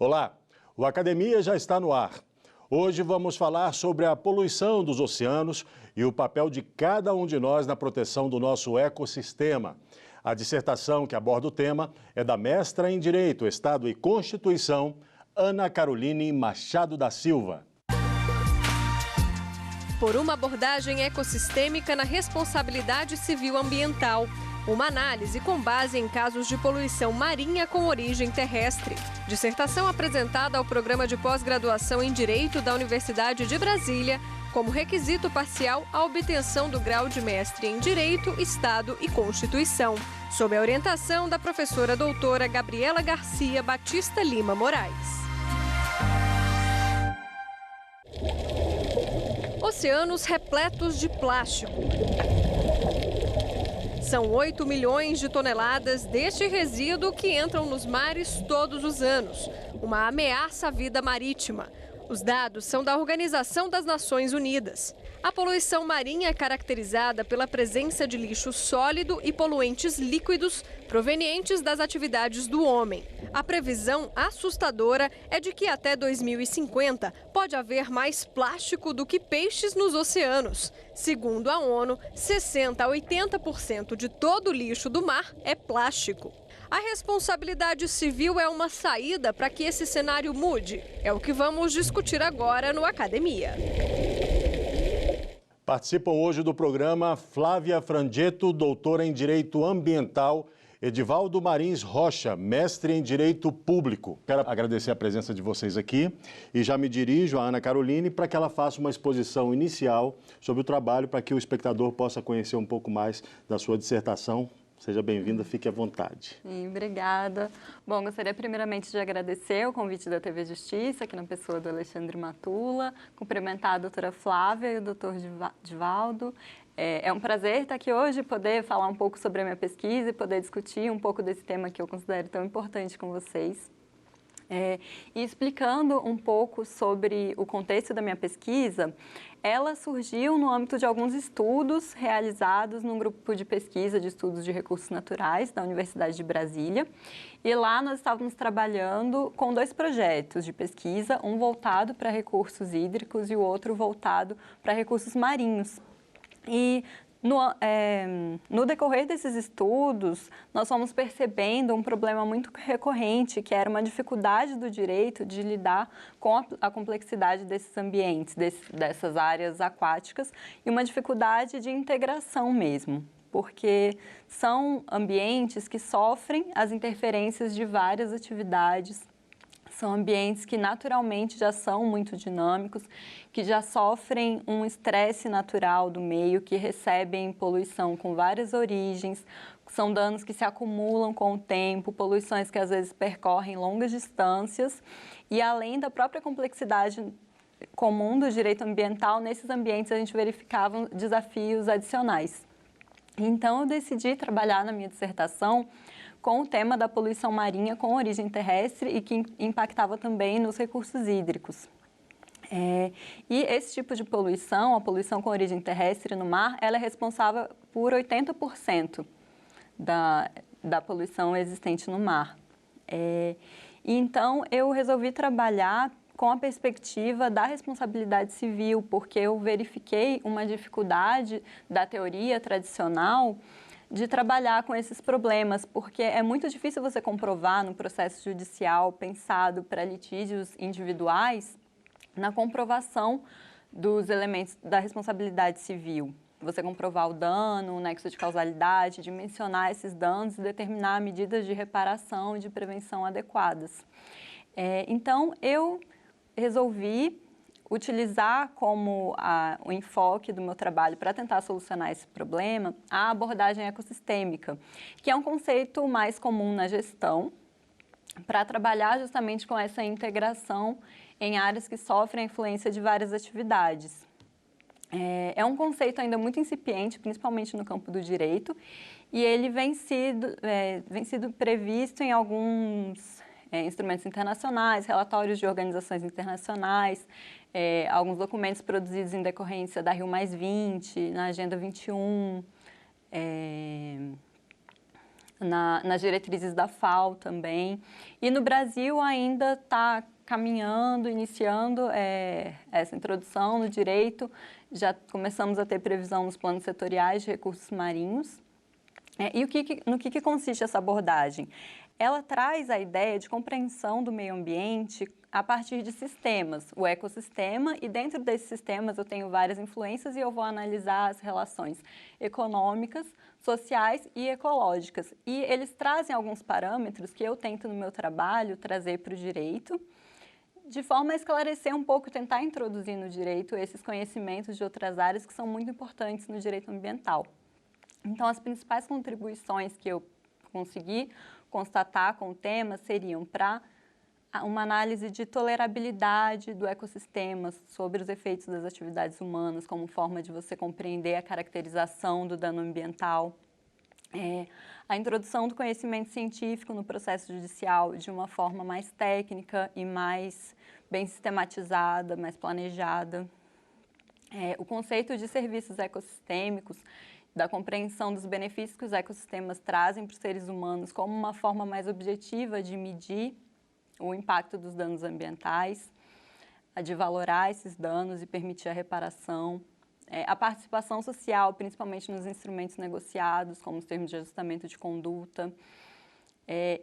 Olá, o Academia já está no ar. Hoje vamos falar sobre a poluição dos oceanos e o papel de cada um de nós na proteção do nosso ecossistema. A dissertação que aborda o tema é da mestra em Direito, Estado e Constituição, Ana Caroline Machado da Silva. Por uma abordagem ecossistêmica na responsabilidade civil ambiental. Uma análise com base em casos de poluição marinha com origem terrestre. Dissertação apresentada ao programa de pós-graduação em Direito da Universidade de Brasília, como requisito parcial à obtenção do grau de mestre em Direito, Estado e Constituição, sob a orientação da professora doutora Gabriela Garcia Batista Lima Moraes. Oceanos repletos de plástico. São 8 milhões de toneladas deste resíduo que entram nos mares todos os anos. Uma ameaça à vida marítima. Os dados são da Organização das Nações Unidas. A poluição marinha é caracterizada pela presença de lixo sólido e poluentes líquidos provenientes das atividades do homem. A previsão assustadora é de que até 2050 pode haver mais plástico do que peixes nos oceanos. Segundo a ONU, 60% a 80% de todo o lixo do mar é plástico. A responsabilidade civil é uma saída para que esse cenário mude. É o que vamos discutir agora no Academia. Participam hoje do programa Flávia Frangetto, doutora em Direito Ambiental, Edivaldo Marins Rocha, mestre em Direito Público. Quero agradecer a presença de vocês aqui e já me dirijo à Ana Caroline para que ela faça uma exposição inicial sobre o trabalho para que o espectador possa conhecer um pouco mais da sua dissertação. Seja bem-vinda, fique à vontade. Obrigada. Bom, gostaria primeiramente de agradecer o convite da TV Justiça, aqui na pessoa do Alexandre Matula, cumprimentar a doutora Flávia e o doutor Edivaldo. É um prazer estar aqui hoje, poder falar um pouco sobre a minha pesquisa e poder discutir um pouco desse tema que eu considero tão importante com vocês. E explicando um pouco sobre o contexto da minha pesquisa, ela surgiu no âmbito de alguns estudos realizados num grupo de pesquisa de estudos de recursos naturais da Universidade de Brasília. E lá nós estávamos trabalhando com 2 projetos de pesquisa, um voltado para recursos hídricos e o outro voltado para recursos marinhos. E no decorrer desses estudos, nós fomos percebendo um problema muito recorrente, que era uma dificuldade do direito de lidar com a complexidade desses ambientes, dessas áreas aquáticas, e uma dificuldade de integração mesmo, porque são ambientes que sofrem as interferências de várias atividades. São ambientes que naturalmente já são muito dinâmicos, que já sofrem um estresse natural do meio, que recebem poluição com várias origens, são danos que se acumulam com o tempo, poluições que às vezes percorrem longas distâncias, e além da própria complexidade comum do direito ambiental, nesses ambientes a gente verificava desafios adicionais. Então eu decidi trabalhar na minha dissertação com o tema da poluição marinha com origem terrestre e que impactava também nos recursos hídricos. E esse tipo de poluição, a poluição com origem terrestre no mar, ela é responsável por 80% da poluição existente no mar. E então eu resolvi trabalhar com a perspectiva da responsabilidade civil, porque eu verifiquei uma dificuldade da teoria tradicional de trabalhar com esses problemas, porque é muito difícil você comprovar no processo judicial pensado para litígios individuais na comprovação dos elementos da responsabilidade civil. Você comprovar o dano, o nexo de causalidade, dimensionar esses danos e determinar medidas de reparação e de prevenção adequadas. Então, eu resolvi utilizar como o enfoque do meu trabalho para tentar solucionar esse problema a abordagem ecossistêmica, que é um conceito mais comum na gestão, para trabalhar justamente com essa integração em áreas que sofrem a influência de várias atividades. É um conceito ainda muito incipiente, principalmente no campo do direito, e ele vem sido previsto em alguns instrumentos internacionais, relatórios de organizações internacionais, alguns documentos produzidos em decorrência da Rio+20, na Agenda 21, nas diretrizes da FAO também. E no Brasil ainda está caminhando, iniciando essa introdução no direito. Já começamos a ter previsão nos planos setoriais de recursos marinhos. E no que consiste essa abordagem? Ela traz a ideia de compreensão do meio ambiente a partir de sistemas, o ecossistema, e dentro desses sistemas eu tenho várias influências e eu vou analisar as relações econômicas, sociais e ecológicas. E eles trazem alguns parâmetros que eu tento no meu trabalho trazer para o direito, de forma a esclarecer um pouco, tentar introduzir no direito esses conhecimentos de outras áreas que são muito importantes no direito ambiental. Então, as principais contribuições que eu consegui constatar com o tema seriam para uma análise de tolerabilidade do ecossistema sobre os efeitos das atividades humanas como forma de você compreender a caracterização do dano ambiental, a introdução do conhecimento científico no processo judicial de uma forma mais técnica e mais bem sistematizada, mais planejada, o conceito de serviços ecossistêmicos, da compreensão dos benefícios que os ecossistemas trazem para os seres humanos como uma forma mais objetiva de medir o impacto dos danos ambientais, de valorar esses danos e permitir a reparação, a participação social, principalmente nos instrumentos negociados, como os termos de ajustamento de conduta,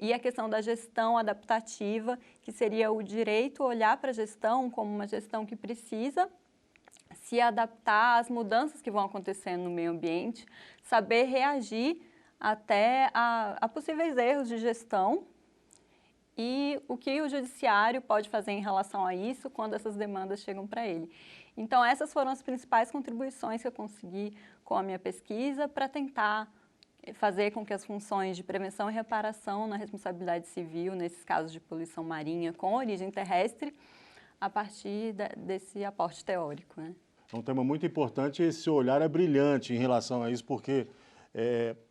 e a questão da gestão adaptativa, que seria o direito a olhar para a gestão como uma gestão que precisa se adaptar às mudanças que vão acontecendo no meio ambiente, saber reagir até a possíveis erros de gestão e o que o judiciário pode fazer em relação a isso quando essas demandas chegam para ele. Então, essas foram as principais contribuições que eu consegui com a minha pesquisa para tentar fazer com que as funções de prevenção e reparação na responsabilidade civil, nesses casos de poluição marinha com origem terrestre, a partir desse aporte teórico, né? É um tema muito importante, esse olhar é brilhante em relação a isso, porque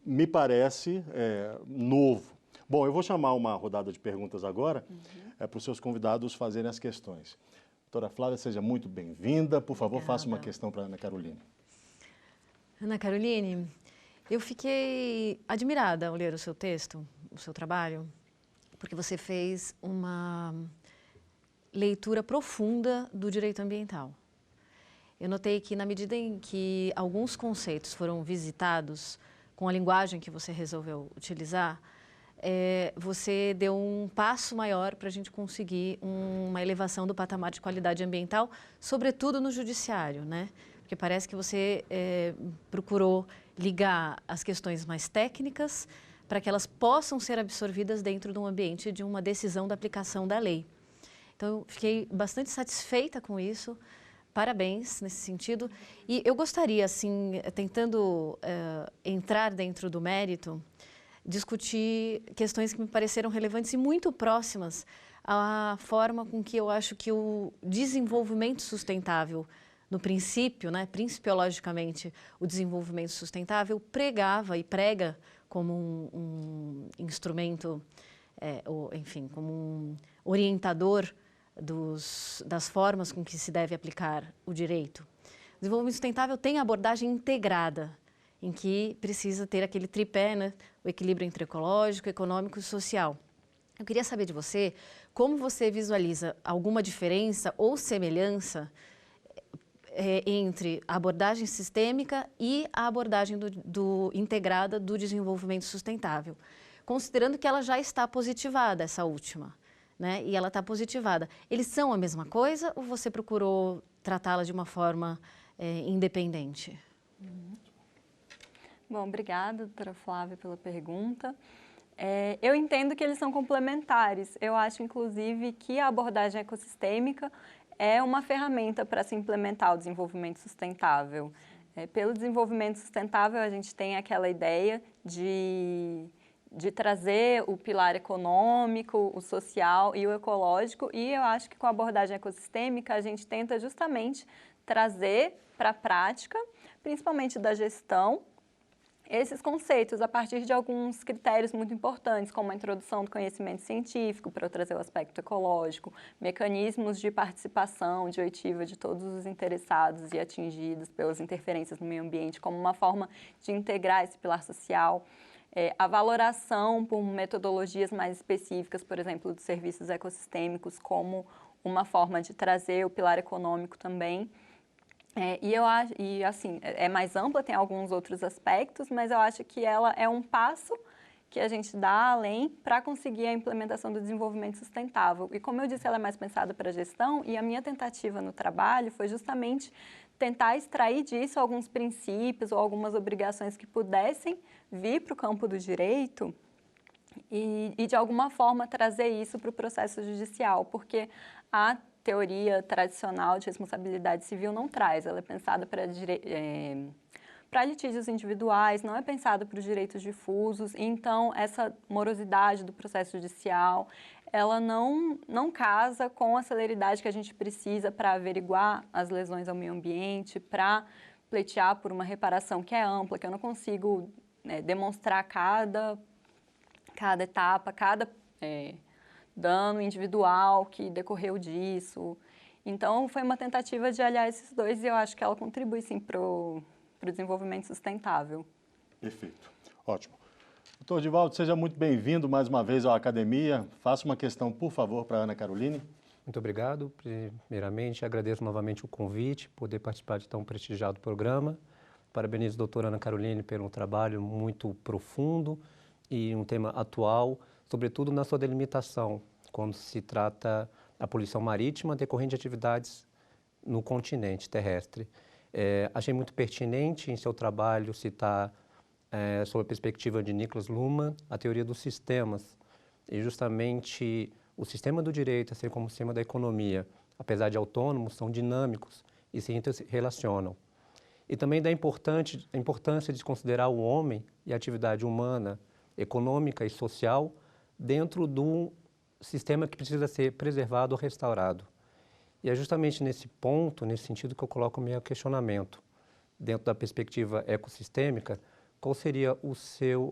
me parece novo. Bom, eu vou chamar uma rodada de perguntas agora, para os seus convidados fazerem as questões. Doutora Flávia, seja muito bem-vinda. Por favor, faça uma questão para a Ana Caroline. Ana Caroline, eu fiquei admirada ao ler o seu texto, o seu trabalho, porque você fez uma leitura profunda do direito ambiental. Eu notei que, na medida em que alguns conceitos foram visitados com a linguagem que você resolveu utilizar, você deu um passo maior para a gente conseguir uma elevação do patamar de qualidade ambiental, sobretudo no judiciário, né? Porque parece que você procurou ligar as questões mais técnicas para que elas possam ser absorvidas dentro de um ambiente de uma decisão da aplicação da lei. Então, eu fiquei bastante satisfeita com isso. Parabéns nesse sentido. E eu gostaria, assim, tentando entrar dentro do mérito, discutir questões que me pareceram relevantes e muito próximas à forma com que eu acho que o desenvolvimento sustentável, no princípio, né, principiologicamente, o desenvolvimento sustentável pregava e prega como um instrumento, enfim, como um orientador das formas com que se deve aplicar o direito. O desenvolvimento sustentável tem abordagem integrada, em que precisa ter aquele tripé, né, o equilíbrio entre ecológico, econômico e social. Eu queria saber de você como você visualiza alguma diferença ou semelhança entre a abordagem sistêmica e a abordagem integrada do desenvolvimento sustentável, considerando que ela já está positivada, essa última, né? E ela está positivada. Eles são a mesma coisa ou você procurou tratá-la de uma forma independente? Bom, obrigada, doutora Flávia, pela pergunta. Eu entendo que eles são complementares. Eu acho, inclusive, que a abordagem ecossistêmica é uma ferramenta para se implementar o desenvolvimento sustentável. Pelo desenvolvimento sustentável, a gente tem aquela ideia de trazer o pilar econômico, o social e o ecológico, e eu acho que com a abordagem ecossistêmica a gente tenta justamente trazer para a prática, principalmente da gestão, esses conceitos a partir de alguns critérios muito importantes, como a introdução do conhecimento científico, para eu trazer o aspecto ecológico, mecanismos de participação diretiva de todos os interessados e atingidos pelas interferências no meio ambiente, como uma forma de integrar esse pilar social. a valoração por metodologias mais específicas, por exemplo, dos serviços ecossistêmicos, como uma forma de trazer o pilar econômico também. E eu acho, e assim, é mais ampla, tem alguns outros aspectos, mas eu acho que ela é um passo que a gente dá além para conseguir a implementação do desenvolvimento sustentável. E como eu disse, ela é mais pensada para a gestão, e a minha tentativa no trabalho foi justamente tentar extrair disso alguns princípios ou algumas obrigações que pudessem vir para o campo do direito e de alguma forma trazer isso para o processo judicial, porque a teoria tradicional de responsabilidade civil não traz, ela é pensada para litígios individuais, não é pensada para os direitos difusos, então essa morosidade do processo judicial, ela não casa com a celeridade que a gente precisa para averiguar as lesões ao meio ambiente, para pleitear por uma reparação que é ampla, que eu não consigo demonstrar cada etapa, cada dano individual que decorreu disso. Então, foi uma tentativa de aliar esses dois e eu acho que ela contribui, sim, para o desenvolvimento sustentável. Perfeito. Ótimo. Doutor Divaldo, seja muito bem-vindo mais uma vez à Academia. Faça uma questão, por favor, para a Ana Caroline. Muito obrigado. Primeiramente, agradeço novamente o convite, poder participar de tão prestigiado programa. Parabenizo a doutora Ana Caroline pelo trabalho muito profundo e um tema atual, sobretudo na sua delimitação, quando se trata da poluição marítima decorrente de atividades no continente terrestre. Achei muito pertinente em seu trabalho citar, sob a perspectiva de Niklas Luhmann, a teoria dos sistemas. E justamente o sistema do direito, assim como o sistema da economia, apesar de autônomos, são dinâmicos e se interrelacionam. E também da importância de se considerar o homem e a atividade humana, econômica e social dentro de um sistema que precisa ser preservado ou restaurado. E é justamente nesse ponto, nesse sentido, que eu coloco o meu questionamento. Dentro da perspectiva ecossistêmica, qual seria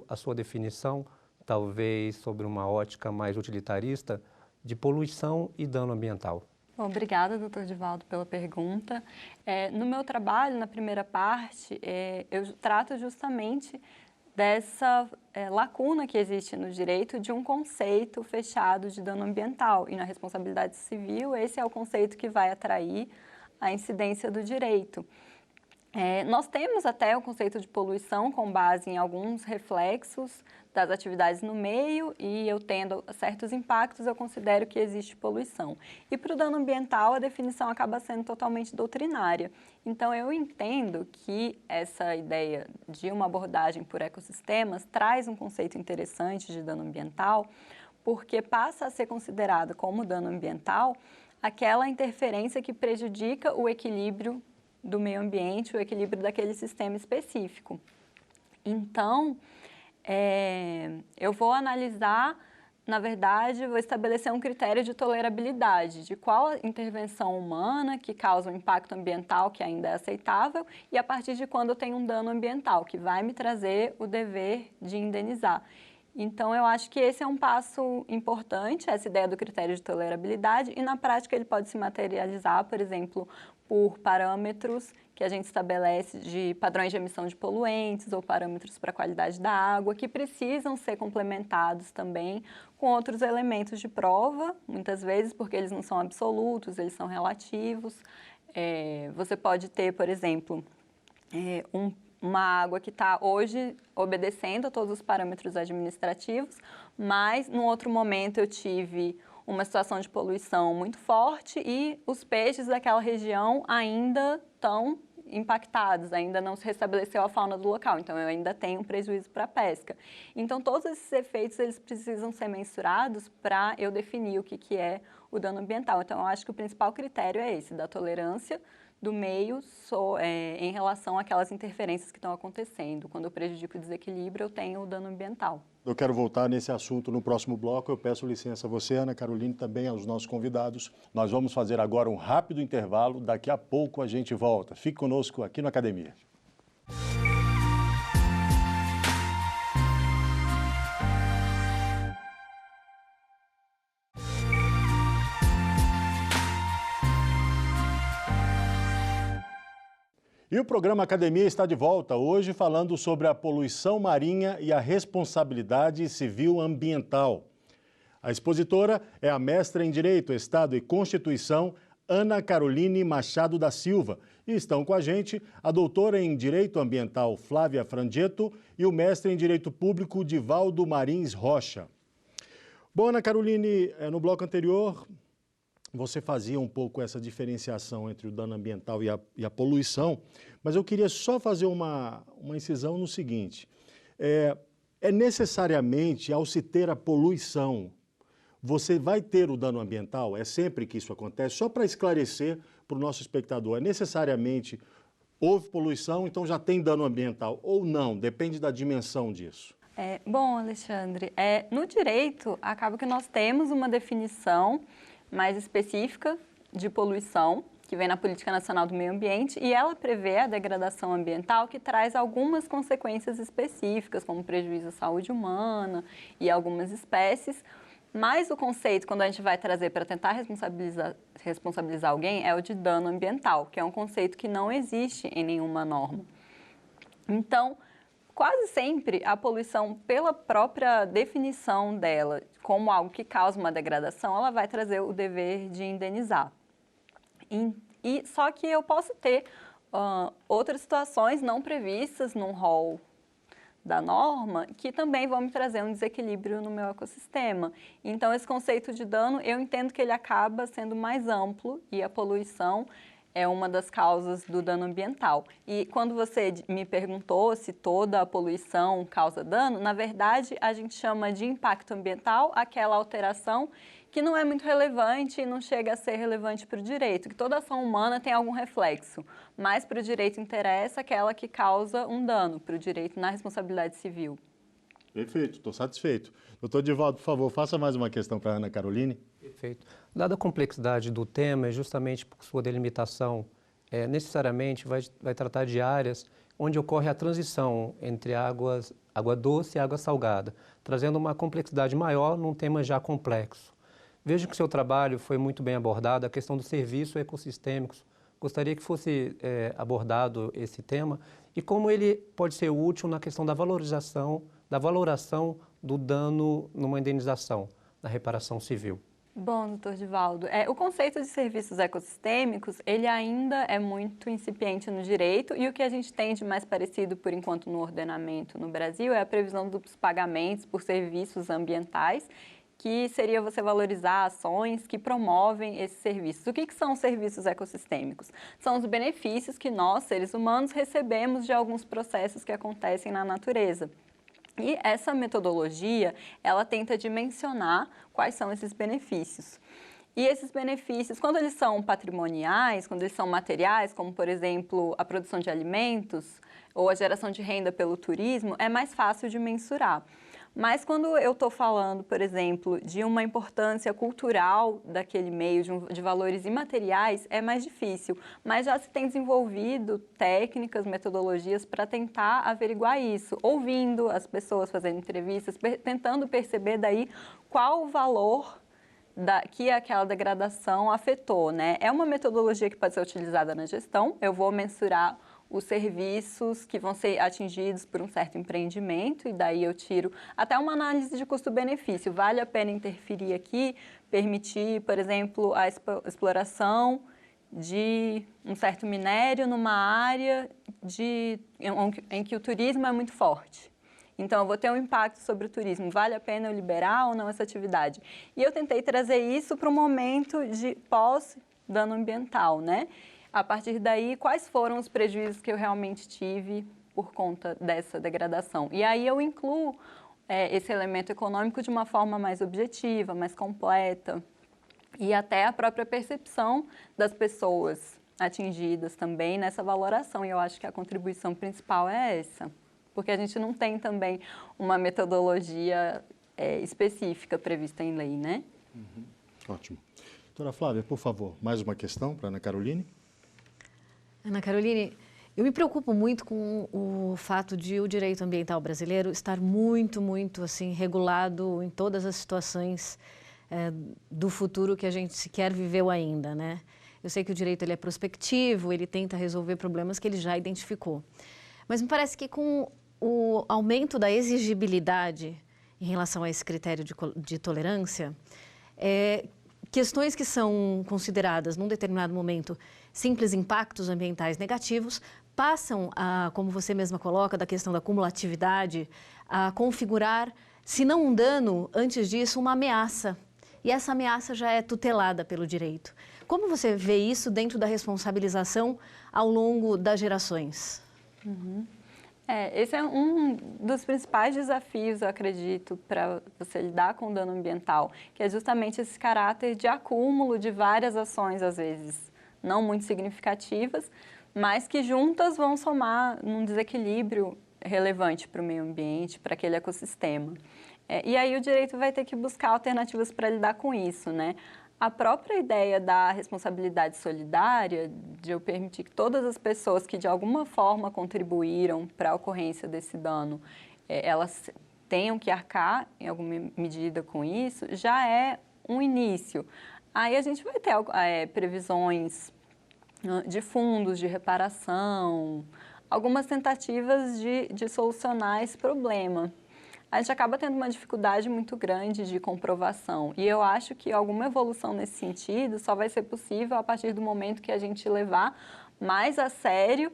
a sua definição, talvez sobre uma ótica mais utilitarista, de poluição e dano ambiental? Bom, obrigada, doutor Divaldo, pela pergunta. No meu trabalho, na primeira parte, eu trato justamente dessa lacuna que existe no direito de um conceito fechado de dano ambiental. E na responsabilidade civil, esse é o conceito que vai atrair a incidência do direito. Nós temos até o conceito de poluição com base em alguns reflexos das atividades no meio e eu tendo certos impactos, eu considero que existe poluição. E para o dano ambiental, a definição acaba sendo totalmente doutrinária. Então, eu entendo que essa ideia de uma abordagem por ecossistemas traz um conceito interessante de dano ambiental, porque passa a ser considerado como dano ambiental aquela interferência que prejudica o equilíbrio do meio ambiente, o equilíbrio daquele sistema específico. Então, eu vou analisar, na verdade, vou estabelecer um critério de tolerabilidade, de qual intervenção humana que causa um impacto ambiental que ainda é aceitável e a partir de quando eu tenho um dano ambiental, que vai me trazer o dever de indenizar. Então, eu acho que esse é um passo importante, essa ideia do critério de tolerabilidade, e na prática ele pode se materializar, por exemplo, por parâmetros que a gente estabelece de padrões de emissão de poluentes ou parâmetros para a qualidade da água, que precisam ser complementados também com outros elementos de prova, muitas vezes porque eles não são absolutos, eles são relativos. Você pode ter, por exemplo, uma água que está hoje obedecendo a todos os parâmetros administrativos, mas num outro momento eu tive uma situação de poluição muito forte e os peixes daquela região ainda estão impactados, ainda não se restabeleceu a fauna do local, então eu ainda tenho um prejuízo para a pesca. Então, todos esses efeitos, eles precisam ser mensurados para eu definir o que é o dano ambiental. Então, eu acho que o principal critério é esse, da tolerância do meio em relação àquelas interferências que estão acontecendo. Quando eu prejudico o desequilíbrio, eu tenho o dano ambiental. Eu quero voltar nesse assunto no próximo bloco. Eu peço licença a você, Ana Caroline, também aos nossos convidados. Nós vamos fazer agora um rápido intervalo. Daqui a pouco a gente volta. Fique conosco aqui na Academia. E o programa Academia está de volta hoje falando sobre a poluição marinha e a responsabilidade civil ambiental. A expositora é a mestra em Direito, Estado e Constituição, Ana Caroline Machado da Silva. E estão com a gente a doutora em Direito Ambiental, Flávia Frangetto, e o mestre em Direito Público, Divaldo Marins Rocha. Bom, Ana Caroline, no bloco anterior, você fazia um pouco essa diferenciação entre o dano ambiental e a poluição, mas eu queria só fazer uma incisão no seguinte. É necessariamente, ao se ter a poluição, você vai ter o dano ambiental? É sempre que isso acontece? Só para esclarecer para o nosso espectador, necessariamente houve poluição, então já tem dano ambiental? Ou não? Depende da dimensão disso. Bom, Alexandre, no direito acaba que nós temos uma definição mais específica de poluição, que vem na Política Nacional do Meio Ambiente, e ela prevê a degradação ambiental, que traz algumas consequências específicas, como prejuízo à saúde humana e algumas espécies. Mas o conceito, quando a gente vai trazer para tentar responsabilizar alguém, é o de dano ambiental, que é um conceito que não existe em nenhuma norma. Então, quase sempre a poluição, pela própria definição dela, como algo que causa uma degradação, ela vai trazer o dever de indenizar. Só que eu posso ter outras situações não previstas num rol da norma que também vão me trazer um desequilíbrio no meu ecossistema. Então, esse conceito de dano, eu entendo que ele acaba sendo mais amplo e a poluição é uma das causas do dano ambiental. E quando você me perguntou se toda a poluição causa dano, na verdade, a gente chama de impacto ambiental aquela alteração que não é muito relevante e não chega a ser relevante para o direito, que toda ação humana tem algum reflexo, mas para o direito interessa aquela que causa um dano, para o direito na responsabilidade civil. Perfeito, estou satisfeito. Doutor Divaldo, por favor, faça mais uma questão para a Ana Caroline. Perfeito. Dada a complexidade do tema, justamente por sua delimitação, necessariamente vai tratar de áreas onde ocorre a transição entre água doce e água salgada, trazendo uma complexidade maior num tema já complexo. Vejo que o seu trabalho foi muito bem abordado, a questão dos serviços ecossistêmicos. Gostaria que fosse abordado esse tema e como ele pode ser útil na questão da valoração do dano numa indenização, na reparação civil. Bom, doutor Divaldo, o conceito de serviços ecossistêmicos, ele ainda é muito incipiente no direito e o que a gente tem de mais parecido, por enquanto, no ordenamento no Brasil é a previsão dos pagamentos por serviços ambientais, que seria você valorizar ações que promovem esses serviços. O que são os serviços ecossistêmicos? São os benefícios que nós, seres humanos, recebemos de alguns processos que acontecem na natureza. E essa metodologia, ela tenta dimensionar quais são esses benefícios. E esses benefícios, quando eles são patrimoniais, quando eles são materiais, como, por exemplo, a produção de alimentos ou a geração de renda pelo turismo, é mais fácil de mensurar. Mas quando eu estou falando, por exemplo, de uma importância cultural daquele meio, de valores imateriais, é mais difícil. Mas já se tem desenvolvido técnicas, metodologias para tentar averiguar isso, ouvindo as pessoas, fazendo entrevistas, tentando perceber daí qual o valor que aquela degradação afetou, né? É uma metodologia que pode ser utilizada na gestão, eu vou mensurar os serviços que vão ser atingidos por um certo empreendimento e daí eu tiro até uma análise de custo-benefício. Vale a pena interferir aqui, permitir, por exemplo, a exploração de um certo minério numa área em que o turismo é muito forte. Então, eu vou ter um impacto sobre o turismo. Vale a pena eu liberar ou não essa atividade? E eu tentei trazer isso para o momento de pós-dano ambiental, né? A partir daí, quais foram os prejuízos que eu realmente tive por conta dessa degradação? E aí eu incluo esse elemento econômico de uma forma mais objetiva, mais completa, e até a própria percepção das pessoas atingidas também nessa valoração. E eu acho que a contribuição principal é essa, porque a gente não tem também uma metodologia específica prevista em lei, né? Uhum. Ótimo. Doutora Flávia, por favor, mais uma questão para a Ana Caroline. Ana Caroline, eu me preocupo muito com o fato de o direito ambiental brasileiro estar muito assim, regulado em todas as situações do futuro que a gente sequer viveu ainda, né? Eu sei que o direito ele é prospectivo, ele tenta resolver problemas que ele já identificou. Mas me parece que com o aumento da exigibilidade em relação a esse critério de tolerância, questões que são consideradas, num determinado momento, simples impactos ambientais negativos, passam a, como você mesma coloca, da questão da cumulatividade, a configurar, se não um dano, antes disso, uma ameaça. E essa ameaça já é tutelada pelo direito. Como você vê isso dentro da responsabilização ao longo das gerações? Esse é um dos principais desafios, eu acredito, para você lidar com o dano ambiental, que é justamente esse caráter de acúmulo de várias ações, às vezes não muito significativas, mas que juntas vão somar num desequilíbrio relevante para o meio ambiente, para aquele ecossistema. E aí o direito vai ter que buscar alternativas para lidar com isso, né? A própria ideia da responsabilidade solidária, de eu permitir que todas as pessoas que de alguma forma contribuíram para a ocorrência desse dano, elas tenham que arcar em alguma medida com isso, já é um início. Aí a gente vai ter previsões de fundos de reparação, algumas tentativas de solucionar esse problema. A gente acaba tendo uma dificuldade muito grande de comprovação. E eu acho que alguma evolução nesse sentido só vai ser possível a partir do momento que a gente levar mais a sério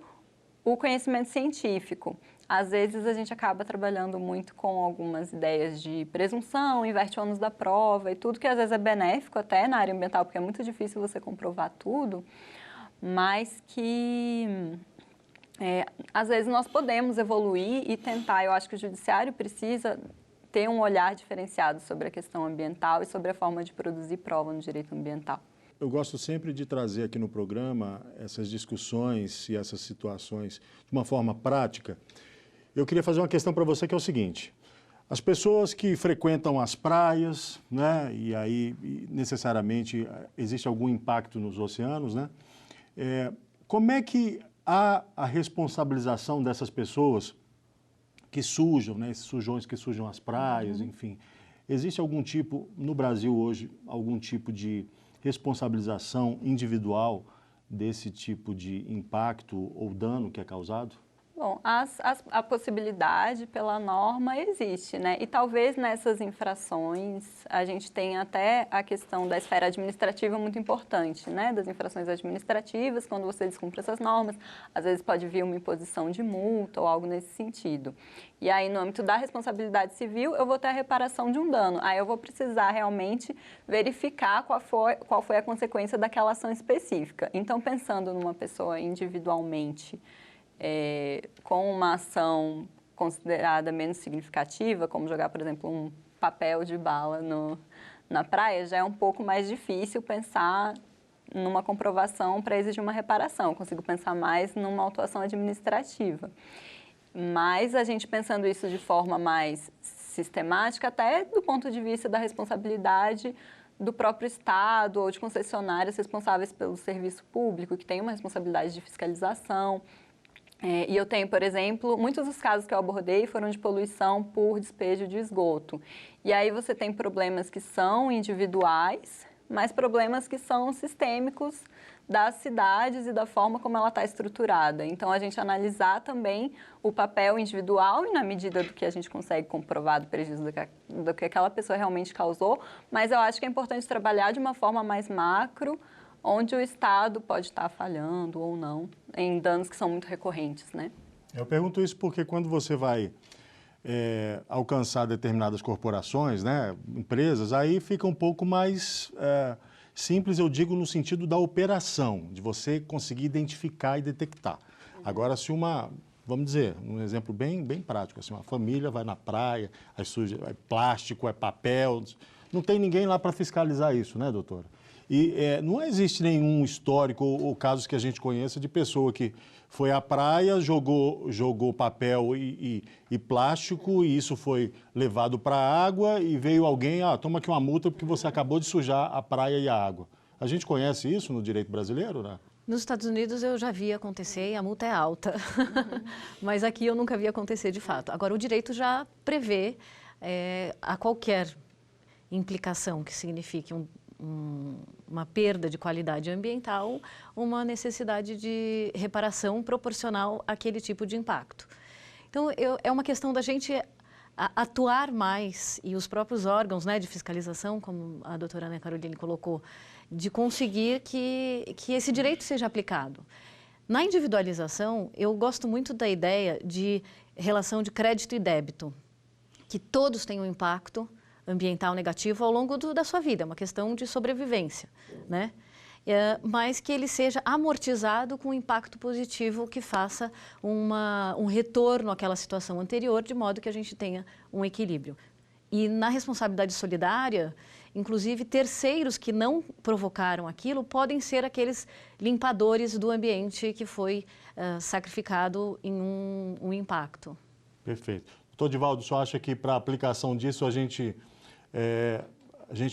o conhecimento científico. Às vezes a gente acaba trabalhando muito com algumas ideias de presunção, inverte o ônus da prova e tudo que às vezes é benéfico até na área ambiental, porque é muito difícil você comprovar tudo, mas que às vezes nós podemos evoluir e tentar. Eu acho que o judiciário precisa ter um olhar diferenciado sobre a questão ambiental e sobre a forma de produzir prova no direito ambiental. Eu gosto sempre de trazer aqui no programa essas discussões e essas situações de uma forma prática. Eu queria fazer uma questão para você que é o seguinte: as pessoas que frequentam as praias, né, e aí necessariamente existe algum impacto nos oceanos, né? Como é que há a responsabilização dessas pessoas que sujam, né, esses sujões que sujam as praias, enfim? Existe algum tipo, no Brasil hoje, algum tipo de responsabilização individual desse tipo de impacto ou dano que é causado? Bom, a possibilidade pela norma existe, né? E talvez nessas infrações a gente tenha até a questão da esfera administrativa muito importante, né? Das infrações administrativas, quando você descumpre essas normas, às vezes pode vir uma imposição de multa ou algo nesse sentido. E aí, no âmbito da responsabilidade civil, eu vou ter a reparação de um dano. Aí eu vou precisar realmente verificar qual foi a consequência daquela ação específica. Então, pensando numa pessoa individualmente, com uma ação considerada menos significativa, como jogar, por exemplo, um papel de bala na praia, já é um pouco mais difícil pensar numa comprovação para exigir uma reparação. Eu consigo pensar mais numa autuação administrativa. Mas a gente pensando isso de forma mais sistemática, até do ponto de vista da responsabilidade do próprio Estado ou de concessionárias responsáveis pelo serviço público, que tem uma responsabilidade de fiscalização. E eu tenho, por exemplo, muitos dos casos que eu abordei foram de poluição por despejo de esgoto. E aí você tem problemas que são individuais, mas problemas que são sistêmicos das cidades e da forma como ela está estruturada. Então, a gente analisar também o papel individual e na medida do que a gente consegue comprovar do prejuízo do que aquela pessoa realmente causou, mas eu acho que é importante trabalhar de uma forma mais macro, onde o Estado pode estar falhando ou não em danos que são muito recorrentes, né? Eu pergunto isso porque quando você vai alcançar determinadas corporações, né, empresas, aí fica um pouco mais simples, eu digo, no sentido da operação, de você conseguir identificar e detectar. Agora, se vamos dizer, um exemplo bem prático, assim, uma família vai na praia, aí suja, é plástico, é papel, não tem ninguém lá para fiscalizar isso, né, doutora? E não existe nenhum histórico ou casos que a gente conheça de pessoa que foi à praia, jogou papel e plástico e isso foi levado para a água e veio alguém, toma aqui uma multa porque você acabou de sujar a praia e a água. A gente conhece isso no direito brasileiro, né? Nos Estados Unidos eu já vi acontecer e a multa é alta, mas aqui eu nunca vi acontecer de fato. Agora, o direito já prevê a qualquer implicação que signifique um uma perda de qualidade ambiental, uma necessidade de reparação proporcional àquele tipo de impacto. Então, é uma questão da gente atuar mais, e os próprios órgãos, né, de fiscalização, como a doutora Ana Caroline colocou, de conseguir que esse direito seja aplicado. Na individualização, eu gosto muito da ideia de relação de crédito e débito, que todos têm um impacto ambiental negativo ao longo da sua vida, é uma questão de sobrevivência, né? Mas que ele seja amortizado com um impacto positivo que faça um retorno àquela situação anterior, de modo que a gente tenha um equilíbrio. E na responsabilidade solidária, inclusive terceiros que não provocaram aquilo podem ser aqueles limpadores do ambiente que foi sacrificado em um impacto. Perfeito. Doutor Divaldo, o senhor acha que para a aplicação disso a gente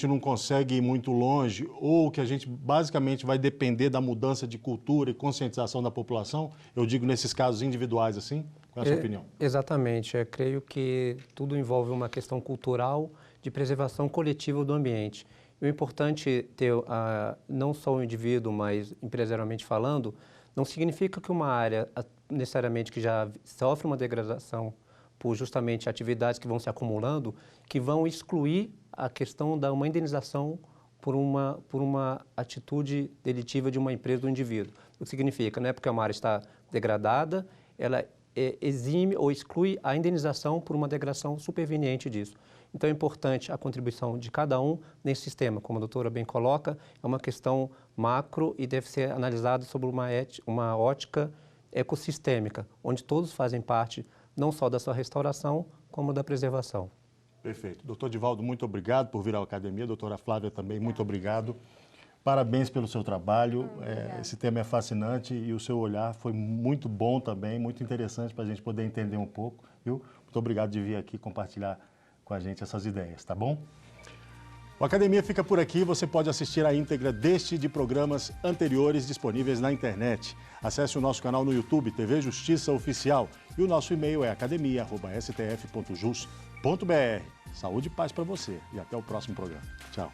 não consegue ir muito longe, ou que a gente basicamente vai depender da mudança de cultura e conscientização da população? Eu digo nesses casos individuais assim? Qual é a sua opinião? Exatamente. Eu creio que tudo envolve uma questão cultural de preservação coletiva do ambiente. E o importante ter não só o indivíduo, mas empresarialmente falando, não significa que uma área necessariamente que já sofre uma degradação por justamente atividades que vão se acumulando, que vão excluir a questão da uma indenização por uma atitude delitiva de uma empresa ou do indivíduo. O que significa, não é porque uma área está degradada, ela exime ou exclui a indenização por uma degradação superveniente disso. Então é importante a contribuição de cada um nesse sistema, como a doutora bem coloca, é uma questão macro e deve ser analisada sobre uma ótica ecossistêmica, onde todos fazem parte não só da sua restauração, como da preservação. Perfeito. Doutor Divaldo, muito obrigado por vir à academia. Doutora Flávia também, muito obrigado. Parabéns pelo seu trabalho. Esse tema é fascinante e o seu olhar foi muito bom também, muito interessante para a gente poder entender um pouco. Viu? Muito obrigado de vir aqui compartilhar com a gente essas ideias, tá bom? O Academia fica por aqui. Você pode assistir a íntegra deste e de programas anteriores disponíveis na internet. Acesse o nosso canal no YouTube, TV Justiça Oficial. E o nosso e-mail é academia@stf.jus.br. Saúde e paz para você. E até o próximo programa. Tchau.